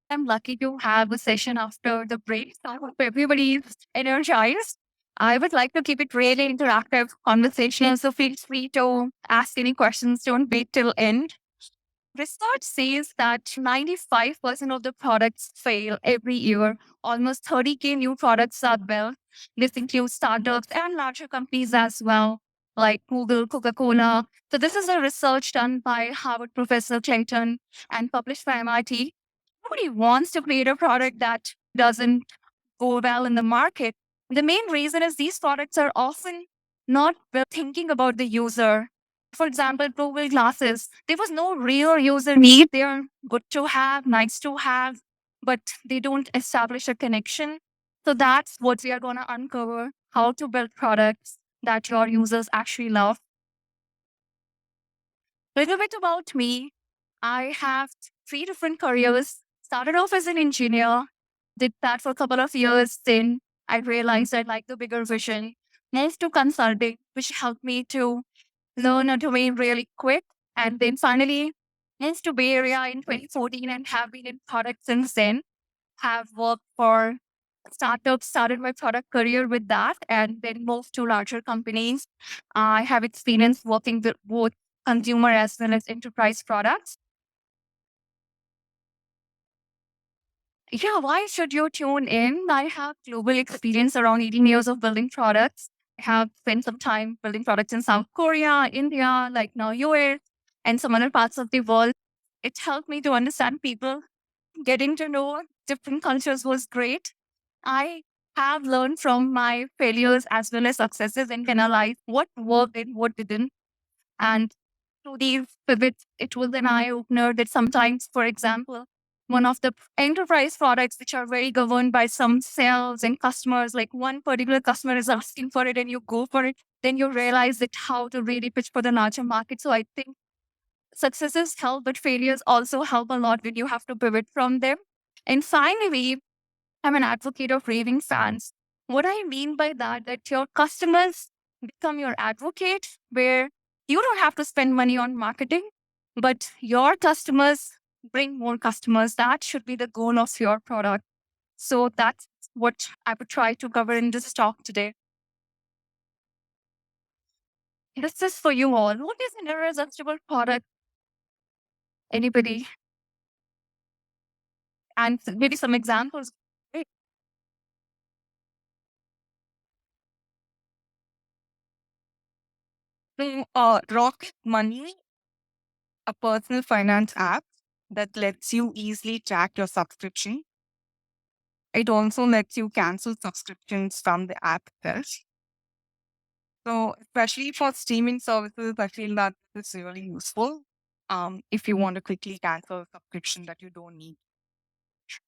I'm lucky to have a session after the break. So I hope everybody is energized. I would like to keep it really interactive conversation. So feel free to ask any questions. Don't wait till end. Research says that 95% of the products fail every year. Almost 30K new products are built. This includes startups and larger companies as well, like Google, Coca-Cola. So this is a research done by Harvard professor Clayton and published by MIT. Nobody wants to create a product that doesn't go well in the market. The main reason is these products are often not well thinking about the user. For example, Google glasses, there was no real user need. They are good to have, nice to have, but they don't establish a connection. So that's what we are going to uncover, how to build products that your users actually love. Little bit about me. I have three different careers. Started off as an engineer, did that for a couple of years. Then I realized I like the bigger vision. Moved to consulting, which helped me to learn a domain really quick. And then finally moved to Bay Area in 2014 and have been in product since then. Have worked for startups, started my product career with that, and then moved to larger companies. I have experience working with both consumer as well as enterprise products. Yeah, why should you tune in? I have global experience around 18 years of building products. I have spent some time building products in South Korea, India, like now US, and some other parts of the world. It helped me to understand people. Getting to know different cultures was great. I have learned from my failures as well as successes and can analyze what worked and what didn't. And through these pivots, it was an eye opener that sometimes, for example, one of the enterprise products which are very governed by some sales and customers, like one particular customer is asking for it and you go for it, then you realize that how to really pitch for the larger market. So I think successes help, but failures also help a lot when you have to pivot from them. And finally, I'm an advocate of raving fans. What I mean by that your customers become your advocate, where you don't have to spend money on marketing, but your customers bring more customers. That should be the goal of your product. So that's what I would try to cover in this talk today. This is for you all. What is an irresistible product? Anybody? And maybe some examples. Great. So, Rocket Money, a personal finance app that lets you easily track your subscription. It also lets you cancel subscriptions from the app itself. So, especially for streaming services, I feel that this is really useful. If you want to quickly cancel a subscription that you don't need.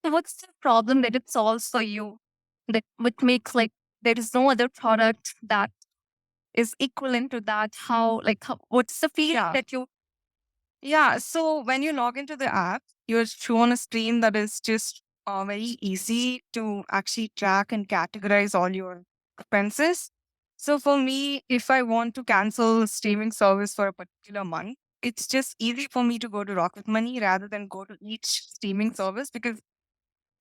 So what's the problem that it solves for you? That would make like there is no other product that is equivalent to that. What's the feel Yeah. that you Yeah. So when you log into the app, you're shown a screen that is just very easy to actually track and categorize all your expenses. So for me, if I want to cancel streaming service for a particular month, it's just easy for me to go to Rocket Money rather than go to each streaming service because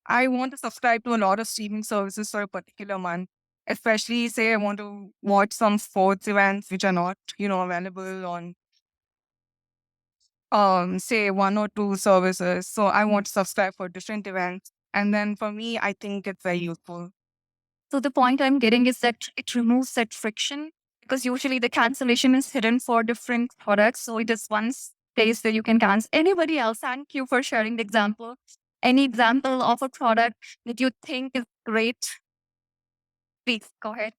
I want to subscribe to a lot of streaming services for a particular month. Especially say I want to watch some sports events which are not, available on say one or two services. So I want to subscribe for different events. And then for me, I think it's very useful. so the point I'm getting is that it removes that friction because usually the cancellation is hidden for different products. So it is one place where you can cancel. Anybody else? Thank you for sharing the example. Any example of a product that you think is great? Please go ahead.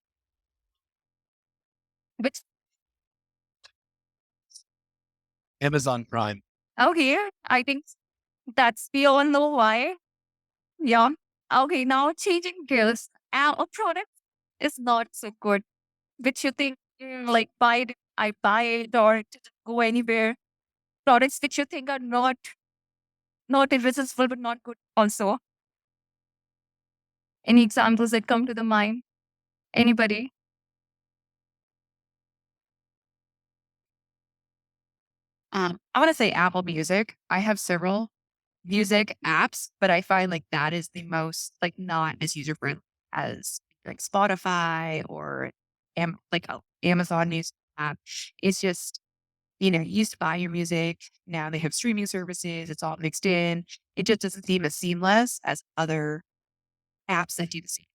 Which Amazon Prime. okay, I think that's we all know why. Yeah. Okay, now changing gears. A product is not so good, which you think, like, buy it, I buy it, or it doesn't go anywhere. Products which you think are not irresistible, but not good also. Any examples that come to the mind? Anybody? I want to say Apple Music. I have several. music apps, but I find like that is the most like not as user friendly as like Spotify or Amazon Music app. It's just, you used to buy your music. Now they have streaming services. It's all mixed in. It just doesn't seem as seamless as other apps that do the same.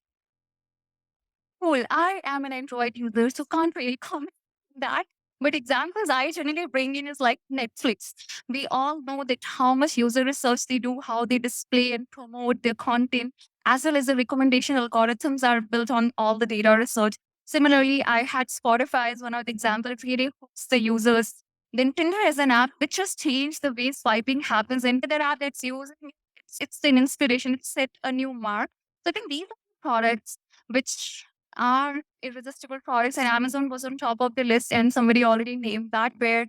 Cool. I am an Android user, so can't really comment on that. But examples I generally bring in is like Netflix. We all know that how much user research they do, how they display and promote their content, as well as the recommendation algorithms are built on all the data research. Similarly, I had Spotify as one of the examples. It really hooks the users. Then Tinder is an app which just changed the way swiping happens. Into that app that's using it's an inspiration. It set a new mark. So I think these are products which are irresistible products, and Amazon was on top of the list, and somebody already named that, where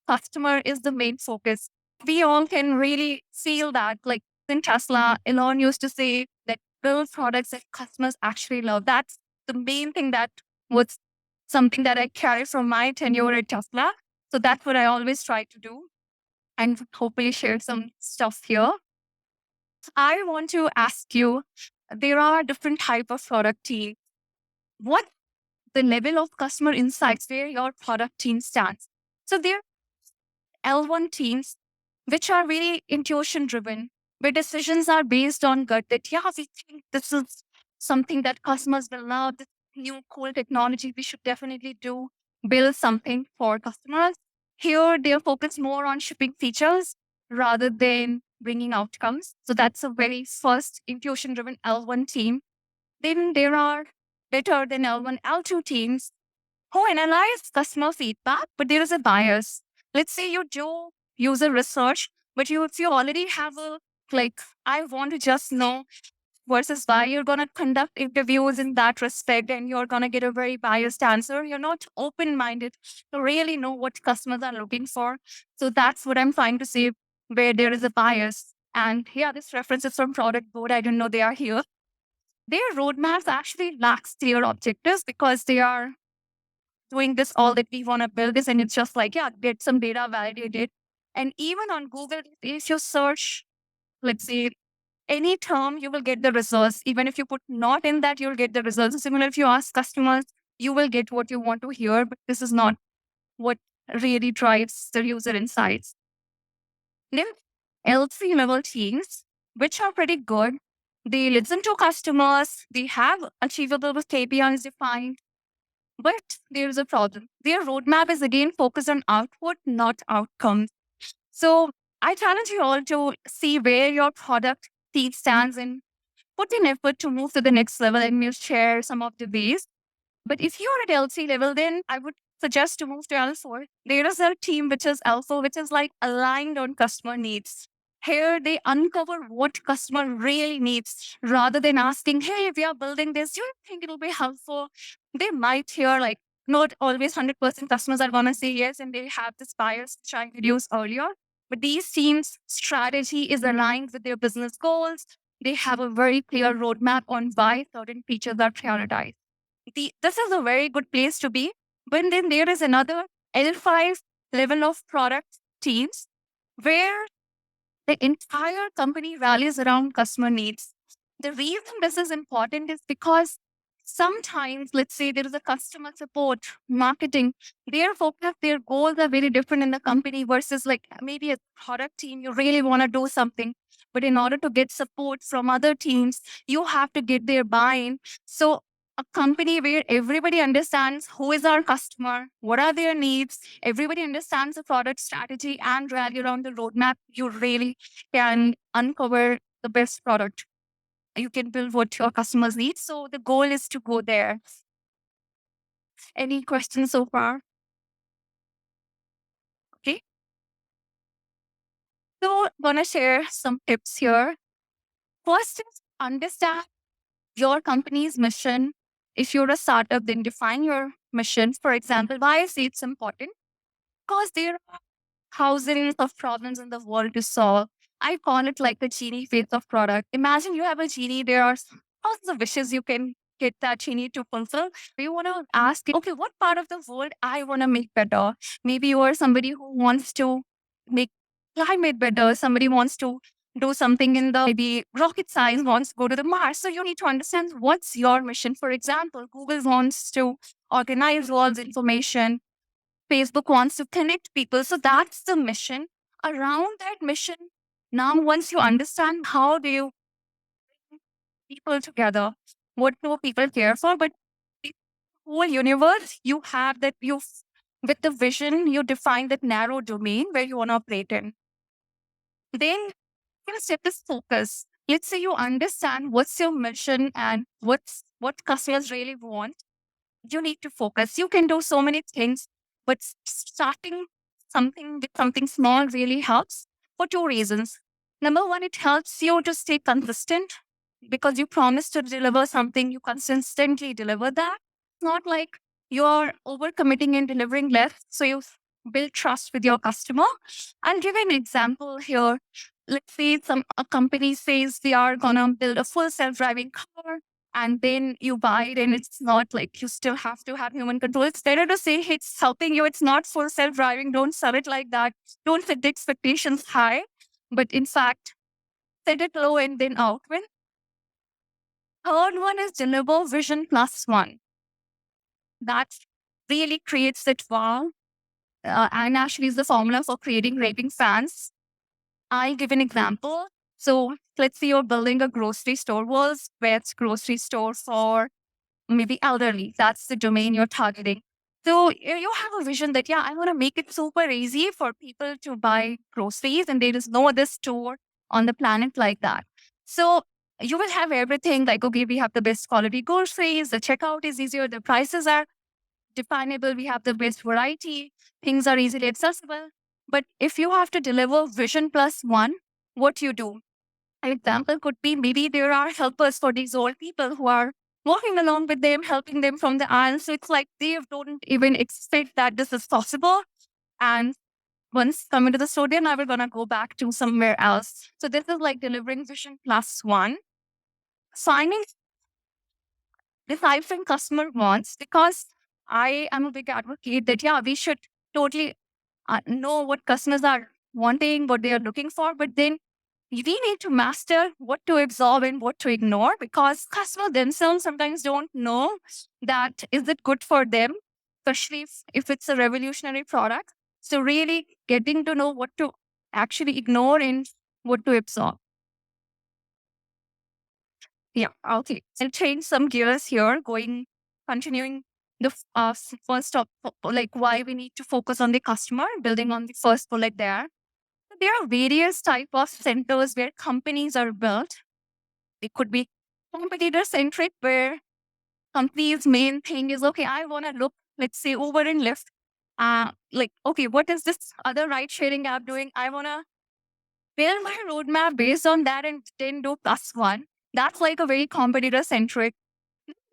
customer is the main focus. We all can really feel that. Like in Tesla, Elon used to say that build products that customers actually love. That's the main thing that was something that I carry from my tenure at Tesla. So that's what I always try to do, and hopefully share some stuff here. I want to ask you, there are different type of product teams. What the level of customer insights where your product team stands? So there are L1 teams which are very intuition driven, where decisions are based on gut that, yeah, we think this is something that customers will love, this new cool technology, we should definitely do, build something for customers. Here, they're focused more on shipping features rather than bringing outcomes. So that's a very first intuition driven L1 team. Then there are better than L1, L2 teams who analyze customer feedback, but there is a bias. Let's say you do user research, but if you already have a like, I want to just know versus why, you're gonna conduct interviews in that respect, and you're gonna get a very biased answer. You're not open-minded to really know what customers are looking for. So that's what I'm trying to say, where there is a bias. And yeah, this reference is from Product Board. I didn't know they are here. Their roadmaps actually lacks clear objectives because they are doing this all that we want to build this, and it's just like, yeah, get some data validated. And even on Google, if you search, let's say, any term, you will get the results. Even if you put not in that, you'll get the results. Similar, if you ask customers, you will get what you want to hear, but this is not what really drives the user insights. Then L3 level teams, which are pretty good. They listen to customers, they have achievable KPIs defined, but there's a problem. Their roadmap is again focused on output, not outcomes. So I challenge you all to see where your product team stands and put in effort to move to the next level, and we'll share some of the ways. But if you're at L3 level, then I would suggest to move to L4. There is a team which is L4, which is like aligned on customer needs. Here, they uncover what customer really needs rather than asking, hey, we are building this. Do you think it'll be helpful? They might hear, like, not always 100% customers are going to say yes, and they have this bias which I introduced earlier. But these teams' strategy is aligned with their business goals. They have a very clear roadmap on why certain features are prioritized. This is a very good place to be. But then there is another L5 level of product teams where the entire company rallies around customer needs. The reason this is important is because sometimes, let's say there is a customer support, marketing, their focus, their goals are very different in the company versus like maybe a product team, you really want to do something. But in order to get support from other teams, you have to get their buy in. So a company where everybody understands who is our customer, what are their needs, everybody understands the product strategy and rally around the roadmap, you really can uncover the best product. You can build what your customers need. So the goal is to go there. Any questions so far? Okay. So I'm gonna share some tips here. First is understand your company's mission. If you're a startup, then define your mission. For example, why I say it's important? Because there are thousands of problems in the world to solve. I call it like the genie phase of product. Imagine you have a genie, there are thousands of wishes you can get that genie to fulfill. You want to ask, okay, what part of the world I want to make better? Maybe you are somebody who wants to make climate better. Somebody wants to do something in the maybe rocket science, wants to go to the Mars. So you need to understand what's your mission. For example, Google wants to organize world's information. Facebook wants to connect people. So that's the mission. Around that mission, now once you understand how do you bring people together, what do people care for, but the whole universe, you have that you with the vision, you define that narrow domain where you want to operate in. Then second step is focus. Let's say you understand what's your mission and what customers really want. You need to focus. You can do so many things, but starting something with something small really helps for two reasons. Number one, it helps you to stay consistent because you promise to deliver something, you consistently deliver that. It's not like you're overcommitting and delivering less. So you build trust with your customer. I'll give you an example here. Let's say a company says we are gonna build a full self-driving car, and then you buy it, and it's not like you still have to have human control. It's better to say it's helping you. It's not full self-driving. Don't sell it like that. Don't set the expectations high, but in fact, set it low and then outwin. Third one is deliver vision plus one. That really creates that wow. And actually is the formula for creating raving fans. I'll give an example. So let's say you're building a grocery store. World's best grocery store for maybe elderly. That's the domain you're targeting. So you have a vision that, yeah, I want to make it super easy for people to buy groceries, and there is no other store on the planet like that. So you will have everything like, okay, we have the best quality groceries, the checkout is easier, the prices are definable, we have the best variety, things are easily accessible. But if you have to deliver vision plus one, what you do? An example could be maybe there are helpers for these old people who are walking along with them, helping them from the aisle. So it's like they don't even expect that this is possible. And once coming to the store, they're never going to go back to somewhere else. So this is like delivering vision plus one. Finding deciphering customer wants, because I am a big advocate that, yeah, we should totally know what customers are wanting, what they are looking for, but then we need to master what to absorb and what to ignore, because customers themselves sometimes don't know that is it good for them, especially if it's a revolutionary product. So really getting to know what to actually ignore and what to absorb. Yeah, okay. I'll change some gears here, continuing the first stop, like why we need to focus on the customer, building on the first bullet there. There are various type of centers where companies are built. It could be competitor centric, where company's main thing is, okay, I want to look, let's say, Uber and Lyft. Like, okay, what is this other ride sharing app doing? I want to build my roadmap based on that and then do plus one. That's like a very competitor centric.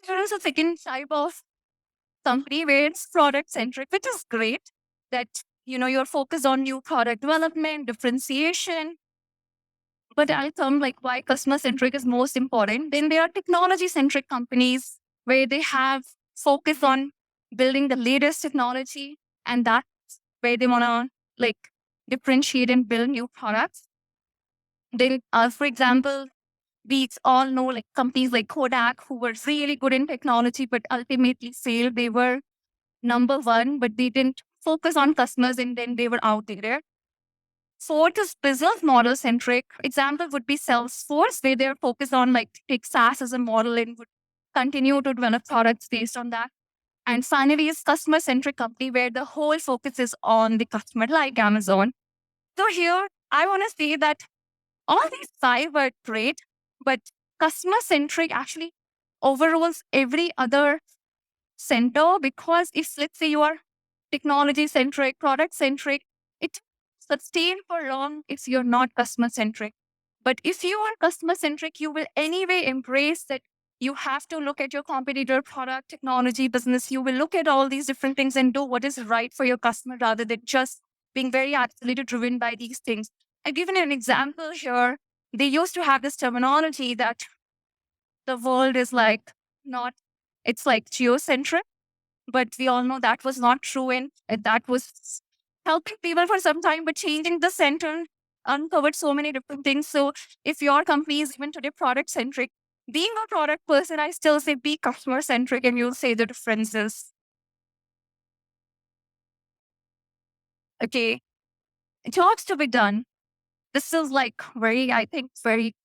There is a second type of company where it's product centric, which is great. That you're focused on new product development, differentiation. But I'll come like why customer centric is most important. Then there are technology centric companies where they have focus on building the latest technology, and that's where they want to like differentiate and build new products. Then, for example, we all know like companies like Kodak who were really good in technology, but ultimately failed. They were number one, but they didn't focus on customers, and then they were outdated. Fourth is business model centric. Example would be Salesforce, where they're focused on like take SaaS as a model and would continue to develop products based on that. And finally is customer centric company where the whole focus is on the customer, like Amazon. So here I want to say that all these five are great, but customer centric actually overrules every other center, because if let's say you are technology centric, product centric, it sustain for long if you're not customer centric. But if you are customer centric, you will anyway embrace that you have to look at your competitor, product, technology, business. You will look at all these different things and do what is right for your customer rather than just being very absolutely driven by these things. I've given an example here. They used to have this terminology that the world is like not, it's like geocentric, but we all know that was not true, and that was helping people for some time, but changing the center uncovered so many different things. So if your company is even today product centric, being a product person, I still say be customer centric and you'll say the differences. Okay. Jobs to be done. This is like very, I think, very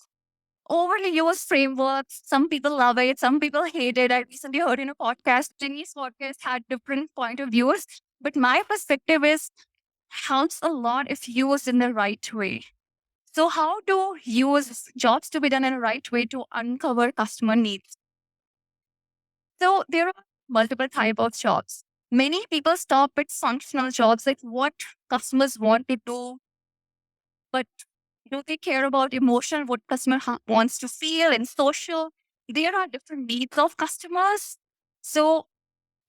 overly used frameworks. Some people love it, some people hate it. I recently heard in a podcast, Jenny's podcast had different point of views. But my perspective is helps a lot if used in the right way. So, how to use jobs to be done in a right way to uncover customer needs? So, there are multiple type of jobs. Many people stop at functional jobs, like what customers want to do, but do they care about emotional, what customer wants to feel, and social? There are different needs of customers. So,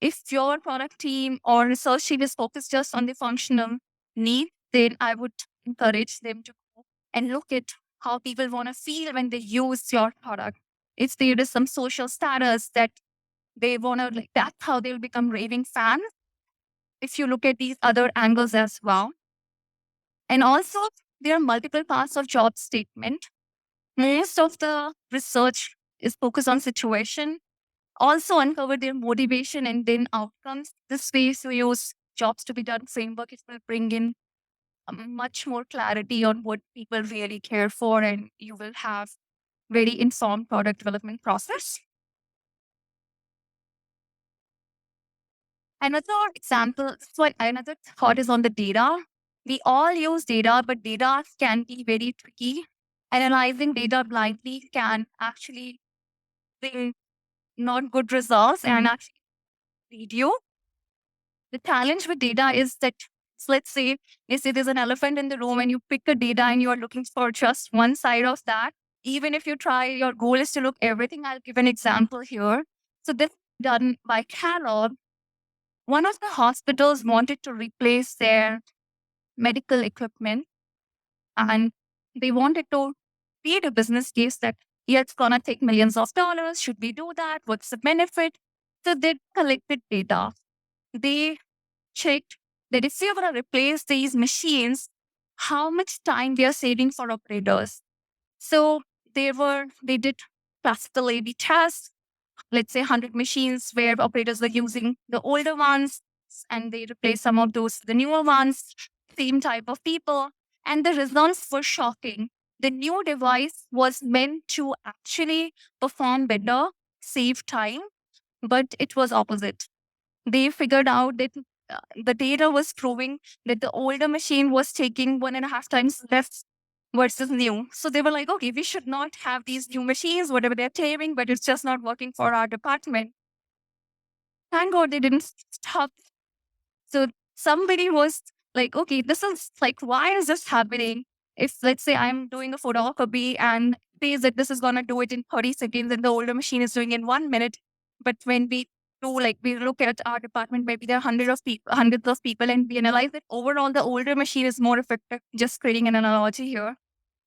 if your product team or research team is focused just on the functional need, then I would encourage them to go and look at how people want to feel when they use your product. If there is some social status that they want to, like, that's how they'll become raving fans. If you look at these other angles as well. And also, there are multiple parts of job statement. Most of the research is focused on situation, also uncover their motivation and then outcomes. This way, if you use jobs to be done framework, it will bring in much more clarity on what people really care for, and you will have very informed product development process. Another example, so another thought is on the data. We all use data, but data can be very tricky. Analyzing data blindly can actually bring not good results and actually lead you. The challenge with data is that, so let's say there's an elephant in the room and you pick a data and you are looking for just one side of that. Even if you try, your goal is to look everything. I'll give an example here. So this is done by Kellogg. One of the hospitals wanted to replace their medical equipment and they wanted to create a business case that, yeah, it's gonna take millions of dollars. Should we do that? What's the benefit? So they collected data. They checked that if we were to replace these machines, how much time we are saving for operators. So they did classical A/B tests, let's say 100 machines where operators were using the older ones and they replaced some of those, the newer ones, same type of people. And the results were shocking. The new device was meant to actually perform better, save time, but it was opposite. They figured out that the data was proving that the older machine was taking 1.5 times less versus new. So they were like, okay, we should not have these new machines, whatever they're claiming, but it's just not working for our department. Thank God they didn't stop. So somebody was like, okay, this is like, why is this happening? If let's say I'm doing a photocopy and says that this is gonna do it in 30 seconds and the older machine is doing it in 1 minute. But when we do like we look at our department, maybe there are hundreds of people, and we analyze that overall the older machine is more effective. Just creating an analogy here.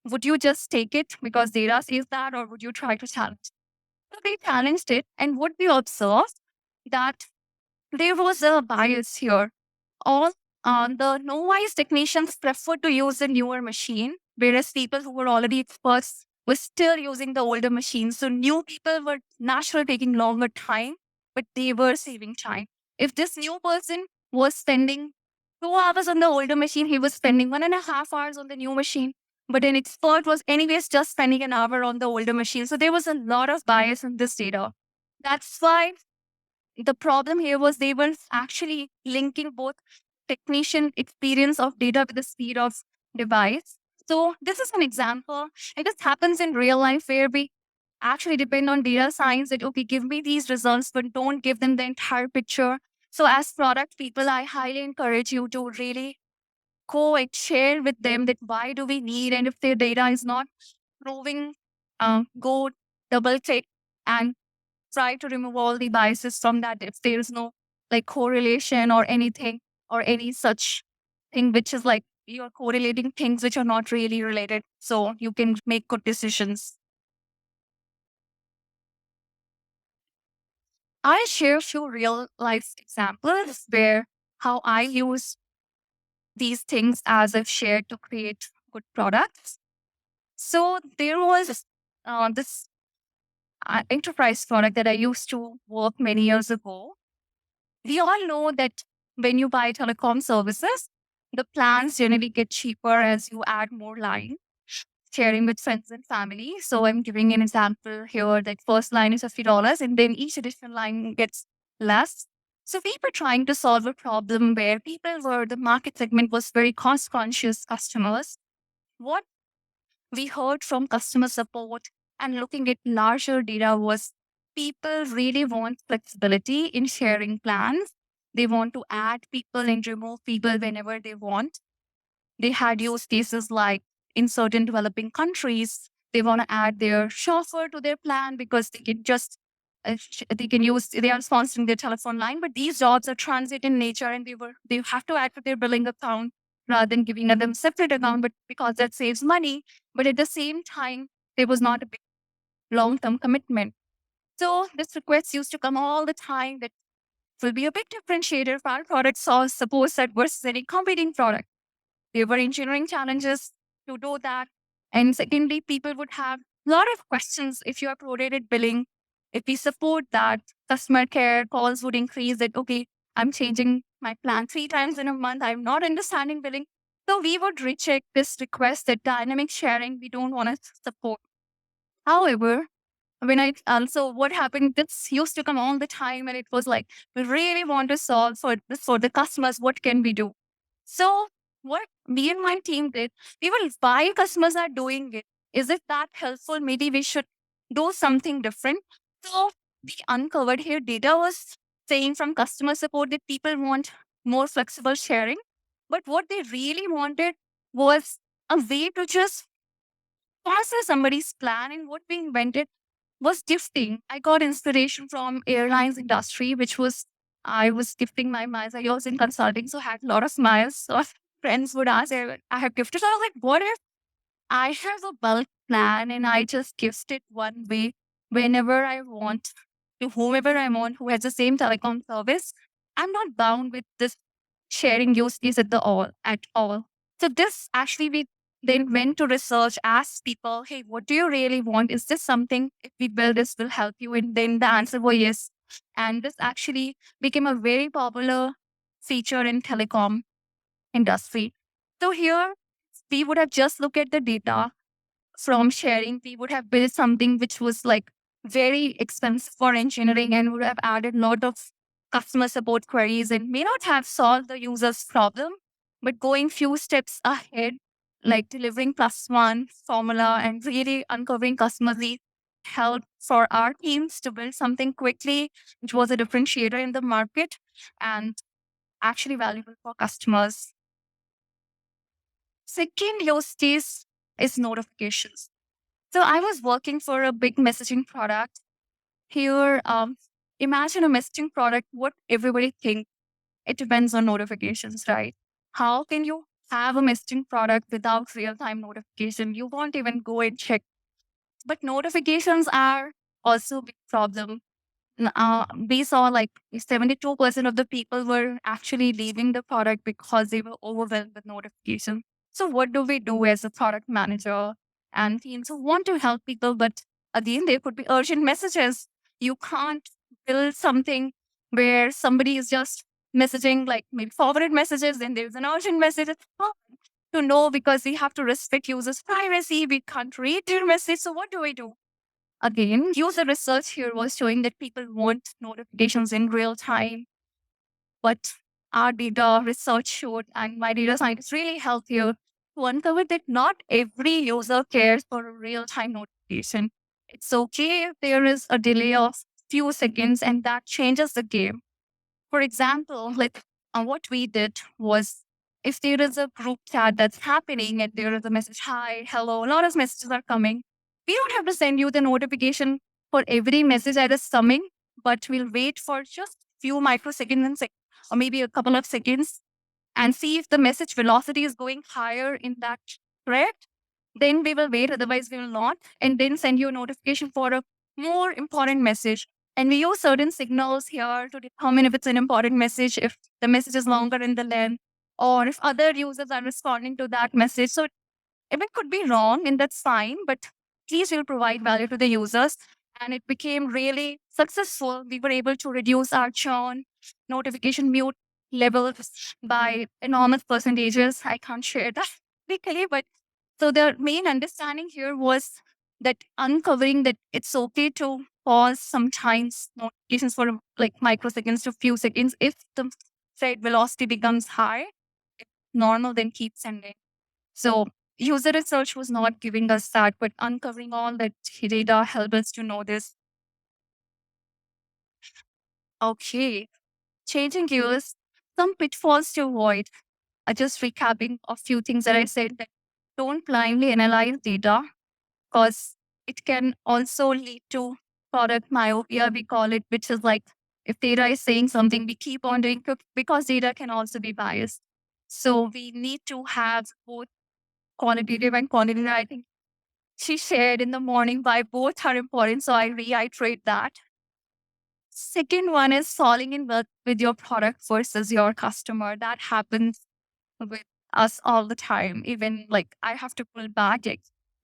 Would you just take it because data says that, or would you try to challenge? So they challenged it, and what we observed that there was a bias here. All the novice technicians preferred to use the newer machine, whereas people who were already experts were still using the older machine. So new people were naturally taking longer time, but they were saving time. If this new person was spending 2 hours on the older machine, he was spending 1.5 hours on the new machine. But an expert was anyways just spending an hour on the older machine. So there was a lot of bias in this data. That's why the problem here was they were actually linking both technician experience of data with the speed of device. So this is an example. It just happens in real life where we actually depend on data science that, okay, give me these results, but don't give them the entire picture. So as product people, I highly encourage you to really go and share with them that why do we need, and if their data is not proving, go double check and try to remove all the biases from that if there is no like correlation or anything or any such thing which is like you're correlating things which are not really related so you can make good decisions. I share a few real life examples where how I use these things as I've shared to create good products. So there was this enterprise product that I used to work many years ago. We all know that when you buy telecom services, the plans generally get cheaper as you add more line sharing with friends and family. So I'm giving an example here that first line is $50 and then each additional line gets less. So we were trying to solve a problem where the market segment was very cost conscious customers. What we heard from customer support and looking at larger data was people really want flexibility in sharing plans. They want to add people and remove people whenever they want. They had use cases like in certain developing countries, they want to add their chauffeur to their plan because they can just they are sponsoring their telephone line, but these jobs are transit in nature and they have to add to their billing account rather than giving them separate account, but because that saves money. But at the same time, there was not a big long-term commitment. So this request used to come all the time that will be a big differentiator if our product solves suppose that versus any competing product. There were engineering challenges to do that. And secondly, people would have a lot of questions if you have prorated billing. If we support that, customer care calls would increase that, okay, I'm changing my plan 3 times in a month. I'm not understanding billing. So we would reject this request that dynamic sharing we don't want to support. However, when I also what happened, this used to come all the time and it was like, we really want to solve for this for the customers, what can we do? So what me and my team did, we will why customers are doing it. Is it that helpful? Maybe we should do something different. So we uncovered here data was saying from customer support that people want more flexible sharing. But what they really wanted was a way to just sponsor somebody's plan. And what we invented was gifting. I got inspiration from airlines industry, which was I was gifting my miles. I was in consulting, so I had a lot of miles. So friends would ask, I have gifted. So I was like, what if I have a bulk plan and I just gift it one way whenever I want to whomever I want who has the same telecom service. I'm not bound with this sharing use case at all. So this actually we then went to research, asked people, hey, what do you really want? Is this something if we build this will help you? And then the answer was yes. And this actually became a very popular feature in telecom industry. So here we would have just looked at the data from sharing. We would have built something which was like very expensive for engineering and would have added a lot of customer support queries and may not have solved the user's problem, but going few steps ahead, like delivering plus one formula and really uncovering customer needs helped for our teams to build something quickly, which was a differentiator in the market and actually valuable for customers. Second use case is notifications. So I was working for a big messaging product. Here, imagine a messaging product, what everybody thinks. It depends on notifications, right? How can you have a messaging product without real-time notification? You won't even go and check. But notifications are also a big problem. We saw like 72% of the people were actually leaving the product because they were overwhelmed with notifications. So what do we do as a product manager and teams who want to help people, but again, there could be urgent messages. You can't build something where somebody is just messaging like maybe forwarded messages, then there's an urgent message. It's hard to know because we have to respect users' privacy. We can't read your message. So what do we do? Again, user research here was showing that people want notifications in real time, but our data research showed, and my data scientists really helped here to uncover that not every user cares for a real time notification. It's okay if there is a delay of few seconds, and that changes the game. For example, like what we did was if there is a group chat that's happening and there is a message, hi, hello, a lot of messages are coming. We don't have to send you the notification for every message that is coming, but we'll wait for just few microseconds or maybe a couple of seconds and see if the message velocity is going higher in that thread. Then we will wait, otherwise we will not, and then send you a notification for a more important message. And we use certain signals here to determine if it's an important message, if the message is longer in the length, or if other users are responding to that message. So If it could be wrong, and that's fine, but at least we'll provide value to the users. And it became really successful. We were able to reduce our churn, notification mute levels by enormous percentages. I can't share that quickly, but so the main understanding here was that uncovering that it's okay to pause sometimes notifications for like microseconds to few seconds. If the thread velocity becomes high, normal, then keep sending. So user research was not giving us that, but uncovering all that data helped us to know this. Okay, changing gears, some pitfalls to avoid. Just recapping a few things that I said. That don't blindly analyze data because it can also lead to product myopia, we call it, which is like if data is saying something, we keep on doing it because data can also be biased. So we need to have both qualitative and quantitative. I think she shared in the morning why both are important. So I reiterate that. Second one is falling in love with your product versus your customer. That happens with us all the time. Even like I have to pull back. Like,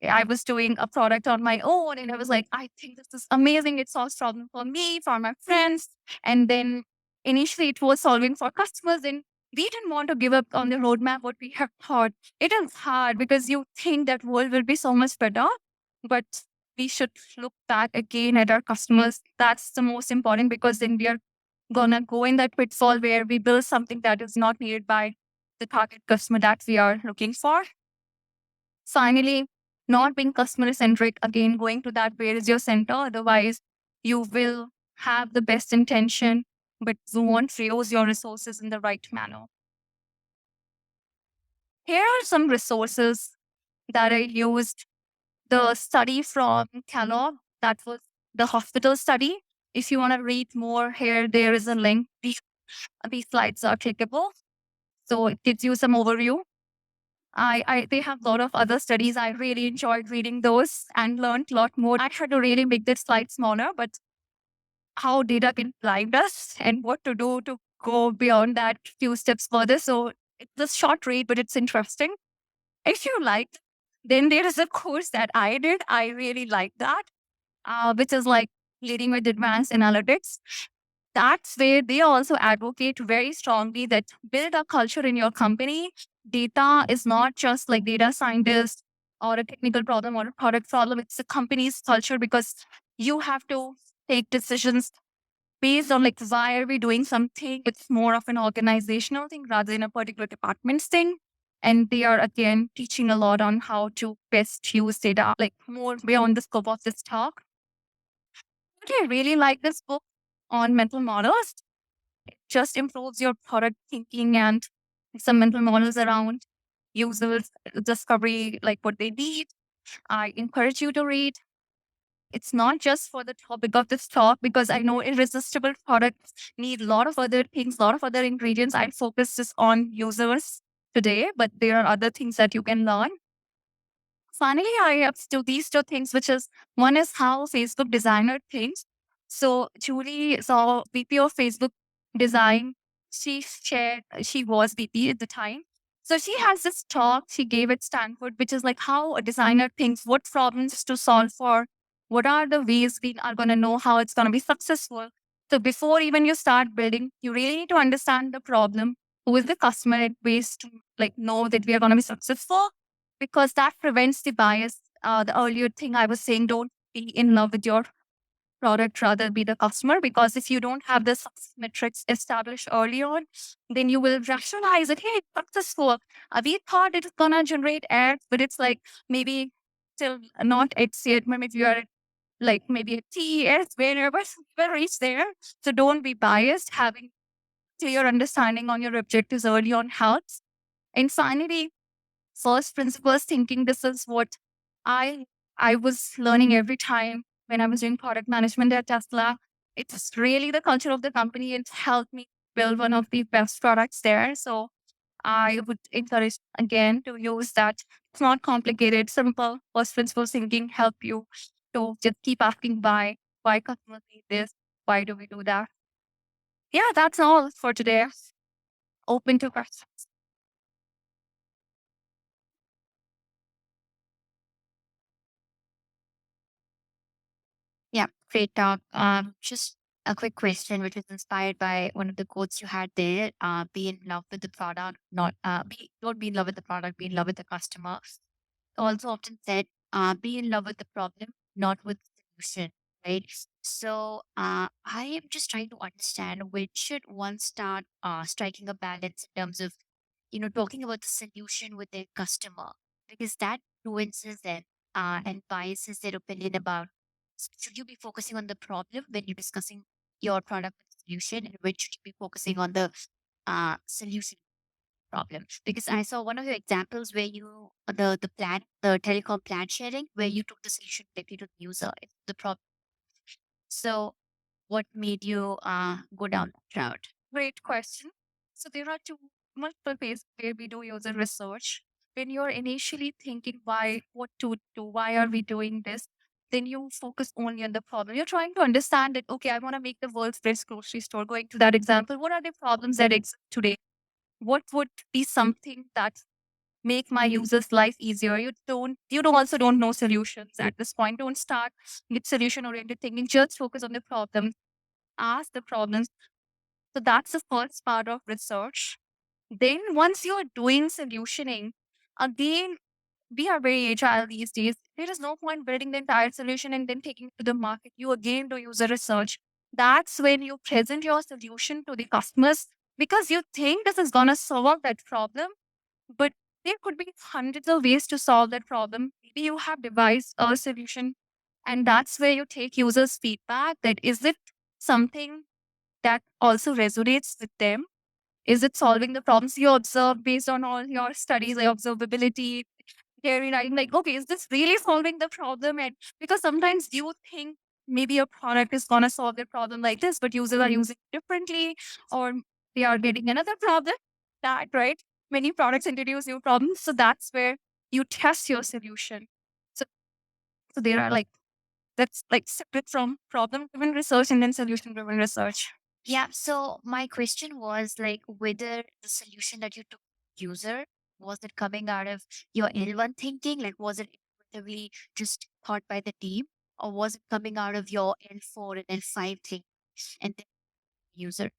I was doing a product on my own and I was like, I think this is amazing. It solves problem for me, for my friends. And then initially it was solving for customers and we didn't want to give up on the roadmap what we have thought. It is hard because you think that world will be so much better, but we should look back again at our customers. That's the most important because then we are gonna go in that pitfall where we build something that is not needed by the target customer that we are looking for. Finally, not being customer centric, again, going to that where is your center. Otherwise, you will have the best intention, but you won't reuse your resources in the right manner. Here are some resources that I used. The study from Kellogg, that was the hospital study. If you want to read more here, there is a link. These slides are clickable. So it gives you some overview. They have a lot of other studies. I really enjoyed reading those and learned a lot more. I had to really make this slide smaller, but how data can blind us and what to do to go beyond that few steps further. So it's a short read, but it's interesting. If you like, then there is a course that I did. I really like that, which is like leading with advanced analytics. That's where they also advocate very strongly that build a culture in your company. Data is not just like data scientist or a technical problem or a product problem. It's a company's culture because you have to take decisions based on like why are we doing something. It's more of an organizational thing rather than a particular department's thing. And they are again teaching a lot on how to best use data, like more beyond the scope of this talk. But I really like this book on mental models. Just improves your product thinking and some mental models around users discovery, like what they need. I encourage you to read. It's not just for the topic of this talk because I know irresistible products need a lot of other things, a lot of other ingredients. I focus just on users today, but there are other things that you can learn. Finally, I have to these two things, which is one is how Facebook designer thinks. So Julie is our VP of Facebook design. She was VP at the time. So she has this talk she gave at Stanford, which is like how a designer thinks, what problems to solve for, what are the ways we are going to know how it's going to be successful. So before even you start building, you really need to understand the problem, who is the customer, and ways to like know that we are going to be successful because that prevents the bias. The earlier thing I was saying, don't be in love with your product, rather be the customer. Because if you don't have the success metrics established early on, then you will rationalize it. Hey, it's successful. We thought it's gonna generate ads, but it's like maybe still not X yet. Maybe if you are like maybe a TES winner, but we'll reach there. So don't be biased. Having clear understanding on your objectives early on helps. And finally, first principles thinking. This is what I I was learning every time when I was doing product management at Tesla. It's really the culture of the company. It helped me build one of the best products there. So I would encourage again to use that. It's not complicated, simple. First principles thinking help you to just keep asking why customers need this, why do we do that? Yeah, that's all for today. Open to questions. Great talk. Just a quick question, which was inspired by one of the quotes you had there. Be in love with the product, not don't be in love with the product, be in love with the customer. Also often said, be in love with the problem, not with the solution, right? So I am just trying to understand when should one start striking a balance in terms of, talking about the solution with their customer, because that influences them and biases their opinion about should you be focusing on the problem when you're discussing your product solution, and when should you be focusing on the solution problem. Because I saw one of your examples where you the telecom plan sharing where you took the solution directly to the user, the problem. So what made you go down that route? Great question. So there are two multiple ways where we do user research. When you're initially thinking why, what to do, why are we doing this, then you focus only on the problem. You're trying to understand that, okay, I want to make the world's best grocery store. Going to that example, what are the problems that exist today? What would be something that make my users life easier? You don't also don't know solutions at this point. Don't start with solution oriented thinking. Just focus on the problem, ask the problems. So that's the first part of research. Then once you're doing solutioning, again, we are very agile these days. There is no point building the entire solution and then taking it to the market. You again do user research. That's when you present your solution to the customers because you think this is gonna solve that problem, but there could be hundreds of ways to solve that problem. Maybe you have devised a solution, and that's where you take users' feedback. That is it something that also resonates with them? Is it solving the problems you observe based on all your studies, like observability, theory writing? Like, okay, is this really solving the problem? And because sometimes you think maybe a product is gonna solve the problem like this, but users are using it differently, or they are getting another problem. That right? Many products introduce new problems, so that's where you test your solution. So, so there are like that's like separate from problem driven research and then solution driven research. Yeah. So my question was like whether the solution that you took user, was it coming out of your L1 thinking? Like was it intuitively just thought by the team? Or was it coming out of your L4 and L5 thing and then user?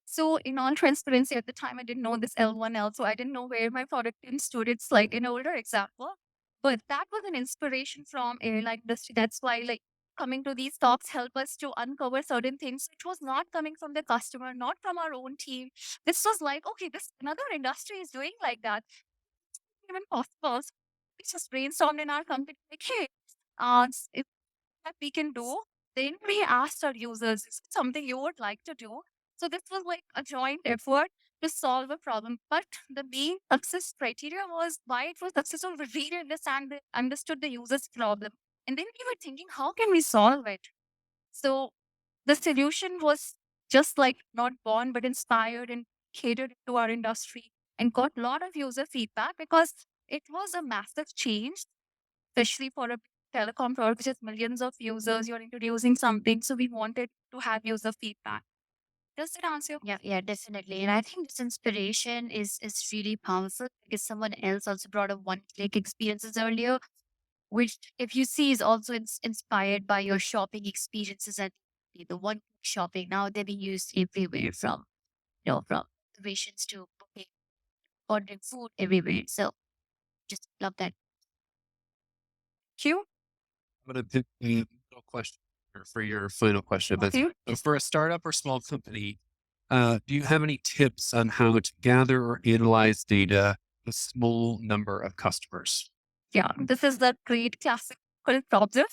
So in all transparency, at the time I didn't know this L1L, so I didn't know where my product team stood. It's like an older example. But that was an inspiration from airline industry. That's why like coming to these talks help us to uncover certain things which was not coming from the customer, not from our own team. This was like, okay, this another industry is doing like that. Even possible. So we just brainstormed in our company, like, hey, if that we can do, then we asked our users, is it something you would like to do? So this was like a joint effort to solve a problem. But the main success criteria was why it was successful. We really understood the user's problem. And then we were thinking, how can we solve it? So the solution was just like not born, but inspired and catered to our industry and got a lot of user feedback because it was a massive change, especially for a telecom product, which has millions of users. You're introducing something. So we wanted to have user feedback. Does it answer your Yeah, yeah, definitely. And I think this inspiration is really powerful because someone else also brought up one-click experiences earlier, which if you see is also inspired by your shopping experiences and the one shopping. Now they're being used everywhere from from reservations to booking, ordering food everywhere. So just love that. Q. I'm going to pick a final question for your final question. But Q. for a startup or small company, do you have any tips on how to gather or analyze data with a small number of customers? Yeah, this is the great classical problem.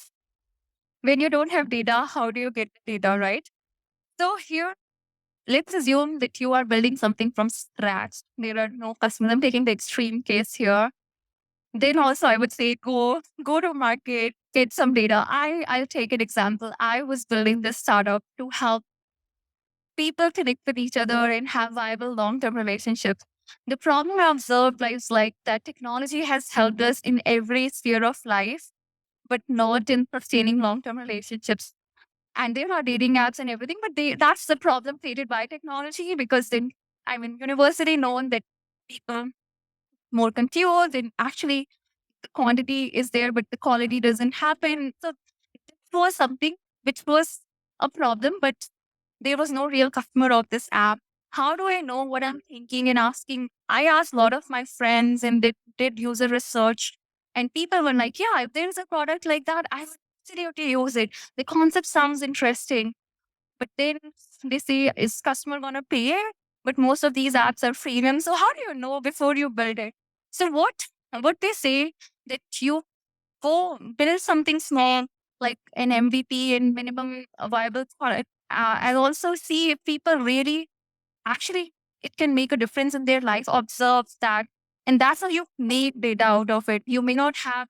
When you don't have data, how do you get the data, right? So here, let's assume that you are building something from scratch. There are no customers. I'm taking the extreme case here. Then also I would say go to market, get some data. I'll take an example. I was building this startup to help people connect with each other and have viable long-term relationships. The problem I observed is like that technology has helped us in every sphere of life, but not in sustaining long-term relationships. And there are dating apps and everything, but that's the problem created by technology because then university known that people more confused and actually the quantity is there, but the quality doesn't happen. So it was something which was a problem, but there was no real customer of this app. How do I know what I'm thinking and asking? I asked a lot of my friends and they did user research, and people were like, yeah, if there's a product like that, I would absolutely use it. The concept sounds interesting. But then they say, is customer gonna pay it? But most of these apps are freemium. So how do you know before you build it? So what they say that you go build something small like an MVP and minimum viable product, and also see if people really actually it can make a difference in their life. Observe that, and that's how you make data out of it. You may not have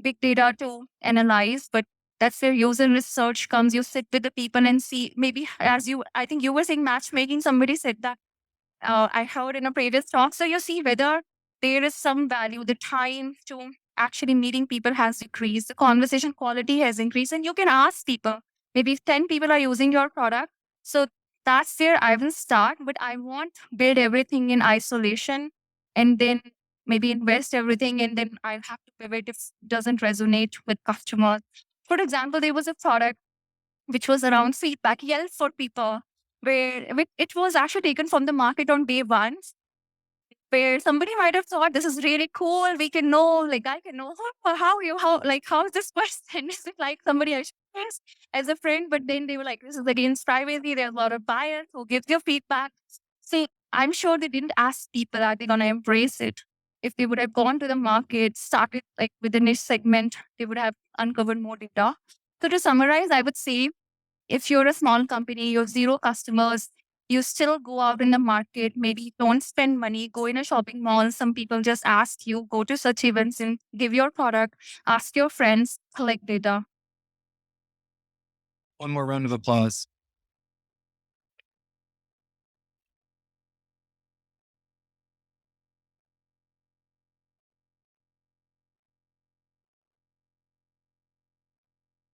big data to analyze, but that's where user research comes. You sit with the people and see, maybe as you, I think you were saying matchmaking, somebody said that, I heard in a previous talk. So you see whether there is some value, the time to actually meeting people has decreased, the conversation quality has increased, and you can ask people. Maybe if 10 people are using your product, so that's where I will start. But I won't build everything in isolation and then maybe invest everything, and then I'll have to pivot if it doesn't resonate with customers. For example, there was a product which was around feedback, Yelp for people, where it was actually taken from the market on day one, where somebody might have thought this is really cool. We can know, like I can know how is this person? Is it like somebody I should trust as a friend? But then they were like, this is against privacy. There's a lot of bias who gives your feedback. See, I'm sure they didn't ask people, are they gonna embrace it? If they would have gone to the market, started like with a niche segment, they would have uncovered more data. So to summarize, I would say if you're a small company, you have zero customers, you still go out in the market, maybe don't spend money, go in a shopping mall. Some people just ask you, go to such events and give your product, ask your friends, collect data. One more round of applause.